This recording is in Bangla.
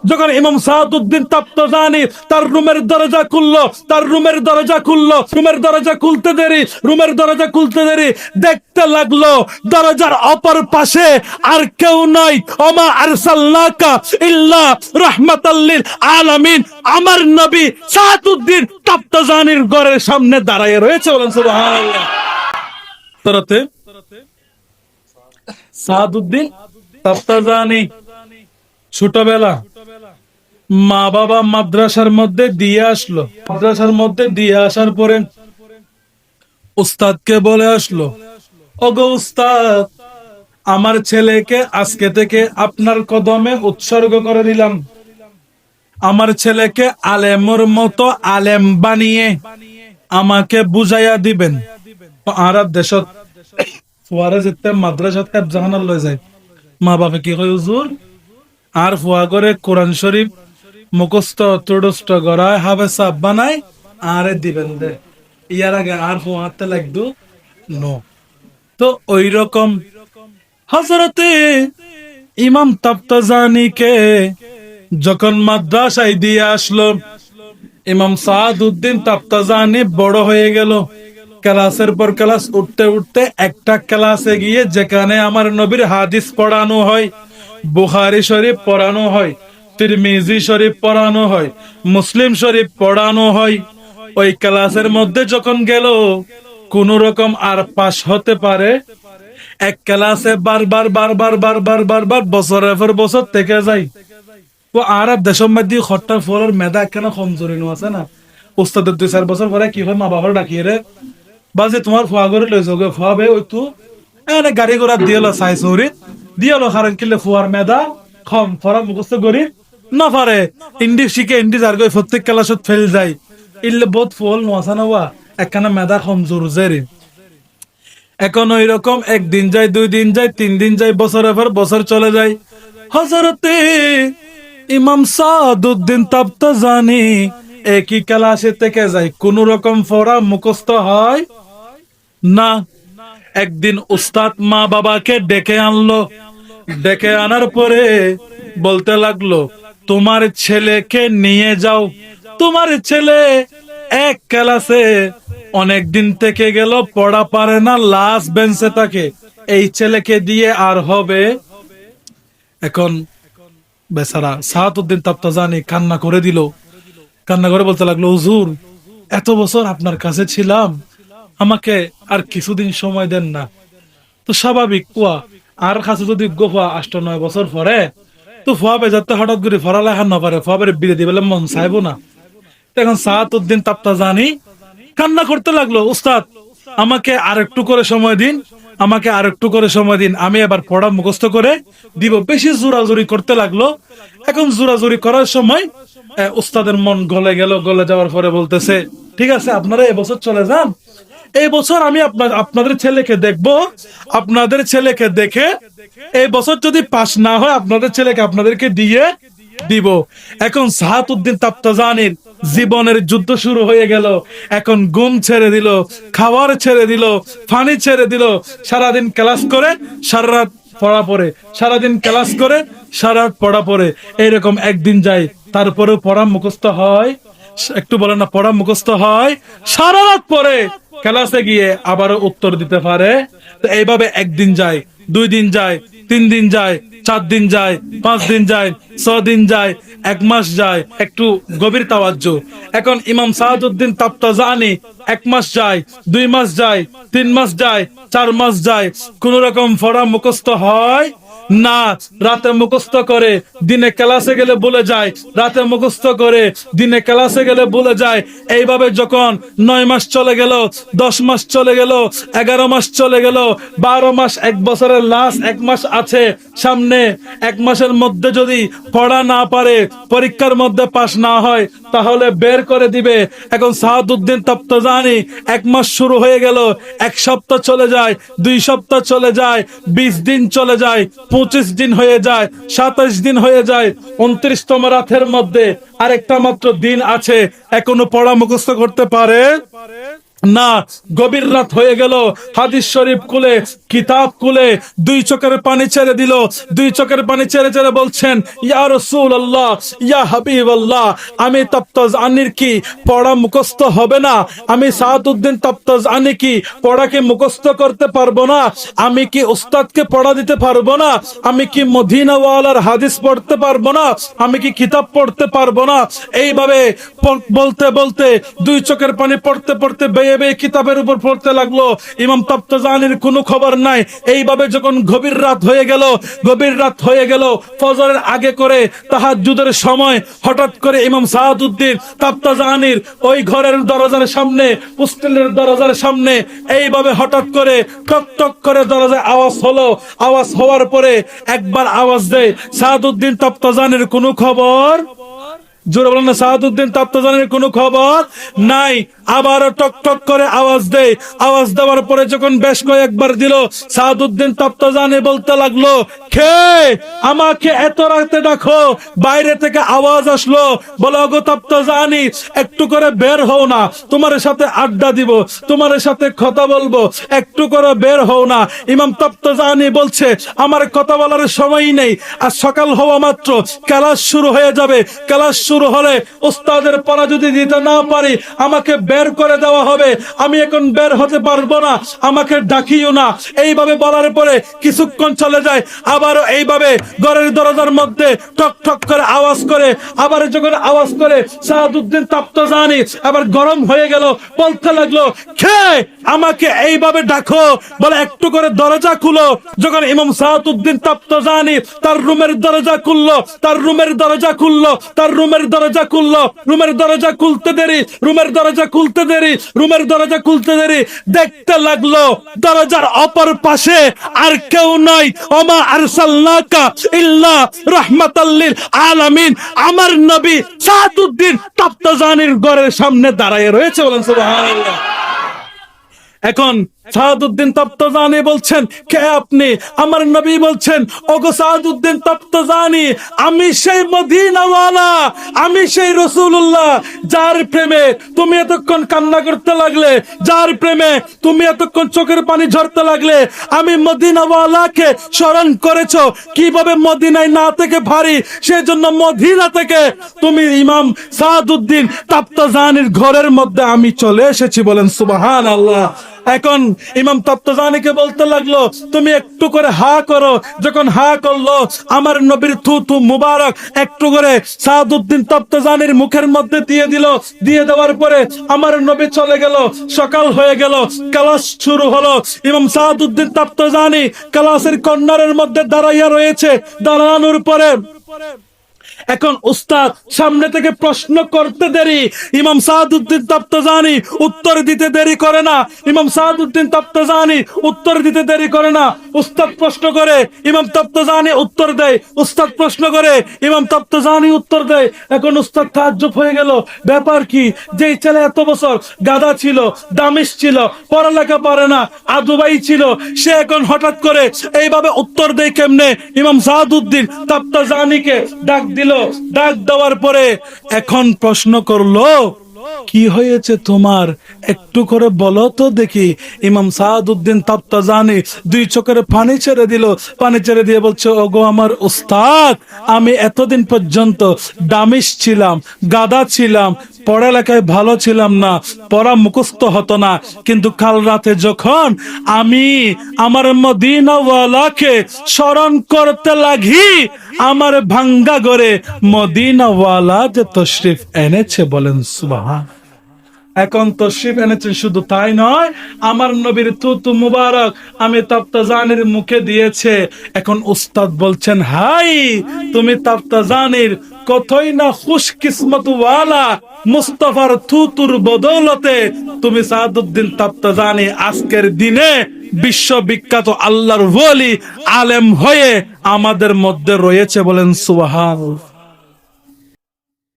যখন ইমাম সাহাদউদ্দিন তাফতাজানী তার রুমের দরজা খুললো, রুমের দরজা খুলতে দেরি দেখতে লাগলো দরজার অপর পাশে আর কেউ নাই। ওমা আরসালনাকা ইল্লা রাহমাতাল লিল আলামিন, আমার নবী সাহাদউদ্দিন তাফতাজানীর ঘরের সামনে দাঁড়িয়ে রয়েছে। বলেন সুবহানাল্লাহ। তরতে সাহাদউদ্দিন তাফতাজানী ছোটবেলা মা বাবা মাদ্রাসার মধ্যে দিয়ে আসলো। মাদ্রাসার মধ্যে দিয়ে আসার পরে উস্তাদকে বলে আসলো, ওগো উস্তাদ, আমার ছেলেকে আজকে থেকে আপনার কদমে উৎসর্গ করে দিলাম। আমার ছেলেকে আলেমর মতো আলেম বানিয়ে আমাকে বুঝাইয়া দিবেন। আরব দেশত ফুয়ারে যেতে মাদ্রাসাত হেফজাখানা লই যায়, মা বাবা কি কয়, হুজুর আর ফুয়া করে কোরআন শরীফ মুখস্থ তুড়স্থ গড়ায় হাফেজ সাহেব বানায় আরে দিবেন দে, ইয়ার আগে আর ফুয়াতে লাগদু নো। তো ওই রকম হযরতে ইমাম তাফতাজানীকে যখন মাদ্রাসায় দিয়ে আসলো, ইমাম সাহাদউদ্দিন তাফতাজানী বড় হয়ে গেল। ক্লাসের পর ক্লাস উঠতে উঠতে একটা ক্লাসে গিয়ে যেখানে আমার নবীর হাদিস পড়ানো হয়, বুখারী শরীফ পড়ানো হয়, তিরমিজি শরীফ পড়ানো হয়, মুসলিম শরীফ পড়ানো হয়, ওই ক্লাসের মধ্যে যখন গেল কোন রকম আর পাস হতে পারে, এক ক্লাসে বারবার বারবার বারবার বারবার বছরের পর বছর থেকে যায়। তো আরব দেশের মধ্যে হঠাৎ ফলের মেধা কেন কমজোরি নো আছে না, উস্তাদের 2-4 বছর পরে কি হয়, মা বাবার ডাকিয়ে রে বাজে তোমার ফুয়া করে লই যাও, ফুয়া বে ওই তো এনে গাড়ি ঘোড়া দিয়ে লো চাই চৌরি দিয়ে লো, কারণ কিলে ফুয়ার মেধা কম, ফরা মুখস্থ করি না পারে, ইন্ডি শিখে ইন্ডি যার গই প্রত্যেক ক্লাসত ফেল যায়, ইল্লে বহুত ফল নোয়াছা না একখানা মেধা কমজোর জেরি। এখন ওই রকম একদিন যায়, 2 দিন যায়, 3 দিন যায়, বছরের পর বছর চলে যায়। হযরতে ইমাম সাহাদউদ্দিন তাফতাজানী একই ক্লাসে থেকে যায়, কোন রকম পড়া মুখস্থ হয় না। একদিন উস্তাদ মা বাবাকে ডেকে আনলো, ডেকে আনার পরে বলতে লাগলো, তোমার ছেলেকে নিয়ে যাও, তোমার ছেলে এক ক্লাসে অনেক দিন থেকে গেল, পড়া পারে না, লাস্ট বেঞ্চে থাকে, এই ছেলেকে দিয়ে আর হবে। এখন বেচারা সাহাদউদ্দিন তাফতাজানী কান্না করে দিল, কান্না করে বলতে লাগলো, হুজুর এত বছর আপনার কাছে ছিলাম, আমাকে আর কিছুদিন সময় দেন না। তো স্বাভাবিক কুয়া আর কাছে যদি গোফা 8-9 বছর পরে তো ফুয়া বেজাতে হঠাৎ করে পড়ালেখা না পারে, ফুয়া বের বিয়ে দিবে মন চাইবো না। এখন সাহাদউদ্দিন তাফতাজানী কান্না করতে লাগলো, উস্তাদ আমাকে আর একটু করে সময় দিন, আমাকে আর একটু করে সময় দিন, আমি এবার পড়া মুখস্থ করে দিব। বেশি জোরাজুরি করতে লাগলো। এখন জোরাজুরি করার সময় উস্তাদের মন গলে গেল, গলে যাওয়ার পরে বলতেছে, ঠিক আছে আপনারা এবছর চলে যান, এই বছর আমি আপনাদের ছেলেকে দেখবো, আপনাদের ছেলেকে দেখে এই বছর যদি পাস না হয় আপনাদের ছেলেকে আপনাদেরকে দিয়ে দিব। এখন সাহাদউদ্দিন তাফতাজানীর জীবনের যুদ্ধ শুরু হয়ে গেল। এখন ঘুম ছেড়ে দিল, খাবার ছেড়ে দিল, পানি ছেড়ে দিল, সারাদিন ক্লাস করে সারা রাত পড়া পড়ে, সারাদিন ক্লাস করে সারা রাত পড়া পড়ে, এইরকম একদিন যায়, তারপরেও পড়া মুখস্থ হয়। একটু বলে না, পড়া মুখস্থ হয়, সারা রাত পরে ক্লাসে গিয়ে আবারও উত্তর দিতে পারে। তো এইভাবে একদিন যায়, 2 দিন যায়, 3 দিন যায়, 4 দিন যায়, 5 দিন যায়, 6 দিন যায়, 1 মাস যায়। একটু গভীর তাওয়াজ্জু। এখন ইমাম সাহাদউদ্দিন তাফতাজানী 1 মাস যায়, 2 মাস যায়, 3 মাস যায়, 4 মাস যায়, কোন রকম পড়া মুখস্থ হয় না। রাতে মুখস্থ করে, দিনে ক্লাসে গেলে ভুলে যায়, রাতে মুখস্থ করে, দিনে ক্লাসে গেলে ভুলে যায়। এইভাবে যখন 9 মাস চলে গেল, 10 মাস চলে গেল, 11 মাস চলে গেল, 12 মাস, 1 বছরের লাস্ট 1 মাস আছে সামনে, 1 মাসের মধ্যে যদি পড়া না পারে, পরীক্ষার মধ্যে পাস না হয়, তাহলে বের করে দিবে। এখন সাহাদউদ্দিন তাফতাজানী 1 মাস শুরু হয়ে গেল, 1 সপ্তাহ চলে যায়, 2 সপ্তাহ চলে যায়, 20 দিন চলে যায়, 25 দিন হয়ে যায়, 27 দিন হয়ে যায়, 29তম রাতের মধ্যে আরেকটা মাত্র দিন আছে, এখনো পড়া মুখস্থ করতে পারে না, গভীর রাত হয়ে গেল, হাদিস শরীফ খুলে, কিতাব খুলে দুই চোখের পানি ছেড়ে দিল। দুই চোখের পানি ছেড়ে ছেড়ে বলছেন, ইয়া রাসূলুল্লাহ, ইয়া হাবিবাল্লাহ, আমি তাফতাজানির কি পড়া মুখস্থ হবে না? আমি সাহাদউদ্দিন তাফতাজানি কি পড়াকে মুখস্থ করতে পারবো না? আমি কি উস্তাদকে পড়া দিতে পারবো না? আমি কি মদিনাওয়ালার হাদিস পড়তে পারবো না? আমি কি কিতাব পড়তে পারবো না? এইভাবে বলতে বলতে দুই চোখের পানি পড়তে পড়তে বেয়ে বেয়ে কিতাবের উপর পড়তে লাগলো। ইমাম তাফতাজানির কোনো খবর নাই। এইভাবে যখন গভীর রাত হয়ে গেল, গভীর রাত হয়ে গেল, ফজরের আগে করে তাহাজ্জুদের সময় হঠাৎ করে ইমাম সাহাদউদ্দিন তাফতাজানির ওই ঘরের দরজার সামনে, হোস্টেলের দরজার সামনে এইভাবে হঠাৎ করে টক টক করে দরজায় আওয়াজ হলো। আওয়াজ হওয়ার পরে একবার আওয়াজ দেয়, সাহাদউদ্দিন তাফতাজানির কোনো খবর? জোরে বলেন না, সাহাদউদ্দিন তাফতাজানির কোনো খবর নাই। আবার টক টক করে আওয়াজ দেয়। আওয়াজ দেওয়ার পরে যখন বেশ কয়েকবার দিল, সাহাদউদ্দিন তাফতাজানি বলতে লাগলো, কে আমাকে এত রাতে ডাকো? বাইরে থেকে আওয়াজ আসলো, বলো ওগো তাফতাজানি, একটু করে বের হও না, তোমার সাথে আড্ডা দিব, তোমার সাথে কথা বলবো, একটু করে বের হও না। ইমাম তাফতাজানি বলছে, আমার কথা বলার সময় নেই, আর সকাল হওয়া মাত্র ক্লাস শুরু হয়ে যাবে। ক্লাস শুরু হলে ওস্তাদের পড়া যদি দিতে না পারি, আমাকে বের করে দেওয়া হবে, আমি এখন বের হতে পারবো না, আমাকে ডাকিও না। এইভাবে বলার পরে কিছুক্ষণ চলে যায়। আবারও এইভাবে ঘরের দরজার মধ্যে ঠক ঠক করে আওয়াজ করে। আবার যখন আওয়াজ করে, সাহাদউদ্দিন তাফতাজানি আবার গরম হয়ে গেল, বলতে লাগলো, কে আমাকে এইভাবে ডাকো? বলে একটু করে দরজা খুলো। যখন ইমাম সাহাদউদ্দিন তাফতাজানি তার রুমের দরজা খুললো, তার রুমের দরজা খুললো, তার রুমের দরজা খুললো, রুমের দরজা খুলতে দেরি, রুমের দরজা খুলতে দেরি, রুমের দরজা খুলতে দেরি, দেখতে লাগলো দরজার অপর পাশে আর কেউ নাই। ওমা আরসালনাকা ইল্লা রাহমাতাল লিল আলামিন, আমার নবী সাহাদউদ্দিন তাফতাজানির ঘরের সামনে দাঁড়িয়ে রয়েছে। বলেন সুবহানাল্লাহ। এখন সাহাদউদ্দিন তাফতাজানি বলছেন, কে আপনি? আমার নবী বলছেন, ওগো সাহাদউদ্দিন তাফতাজানি, আমি সেই মদিনাওয়ালা, আমি সেই রাসূলুল্লাহ, যার প্রেমে তুমি এতক্ষণ কান্না করতে লাগলে, যার প্রেমে তুমি এতক্ষণ চোখের পানি ঝরতে লাগলে। আমি মদিনাওয়ালাকে স্মরণ করেছো, কিভাবে মদিনায় না থেকে ভারী, সেজন্য মদিনা থেকে তুমি ইমাম সাহাদউদ্দিন তাফতাজানির ঘরের মধ্যে আমি চলে এসেছি। বলেন সুবহানাল্লাহ। এখন ইমাম তাফতাজানিকে বলতে লাগলো, তুমি একটু করে হা করো। যখন হা করলো, আমার নবীর থুতু মুবারক একটু করে সাহাদউদ্দিন তাফতাজানির মুখের মধ্যে দিয়ে দিল। দিয়ে দেওয়ার পরে আমার নবী চলে গেল। সকাল হয়ে গেল, ক্লাস শুরু হলো। ইমাম সাহাদউদ্দিন তাফতাজানি ক্লাসের কর্নারের মধ্যে দাঁড়াইয়া রয়েছে। দাঁড়ানোর পরে এখন উস্তাদ সামনে থেকে প্রশ্ন করতে দেরি, ইমাম সাহাদউদ্দিন তাফতাজানি উত্তর দিতে দেরি করে না। ইমাম সাহাদউদ্দিন তাফতাজানি উত্তর দিতে দেরি করে না। উস্তাদ প্রশ্ন করে, ইমাম তাফতাজানি উত্তর দেয়। উস্তাদ প্রশ্ন করে, ইমাম তাফতাজানি উত্তর দেয়। এখন উস্তাদ তাজ্জব হয়ে গেল, ব্যাপার কি? যেই ছেলে এত বছর গাদা ছিল, দামিশ ছিল, পড়ালেখা পারে না, আদুবাই ছিল, সে এখন হঠাৎ করে এইভাবে উত্তর দেয় কেমনে? ইমাম সাহাদউদ্দিন তাফতাজানিকে ডাক দিল। ডাক দেওয়ার পরে এখন প্রশ্ন করলো, কি হয়েছে তোমার, একটু করে বলো তো দেখি। ইমাম সাহাদউদ্দিন তাফতাজানি দুই চোখের পানি ছেড়ে দিল। পানি ছেড়ে দিয়ে বলছে, ওগো আমার উস্তাদ, আমি এতদিন পর্যন্ত দামিশ ছিলাম, গাদা ছিলাম, পড়ালেখায় ভালো ছিলাম না, পড়া মুখস্থ হতো না, কিন্তু কাল রাতে যখন আমি আমার মদিনাওয়ালাকে স্মরণ করতে লাগি, আমার ভাঙ্গা ঘরে মদিনাওয়ালা যে তশরিফ এনেছে। বলেন সুবহান। এখন তশরিফ এনেছেন, শুধু তাই নয়, আমার নবীর থুতু মুবারক আমি তাফতাজানির মুখে দিয়েছে। এখন উস্তাদ বলছেন, হাই, তুমি তাফতাজানির কতই না খুশকিসমত ওয়ালা, মুস্তাফার থুতুর বদৌলতে তুমি সাহাদউদ্দিন তাফতাজানি আজকের দিনে বিশ্ববিখ্যাত আল্লাহর ওলি আলেম হয়ে আমাদের মধ্যে রয়েছে। বলেন সুবহান।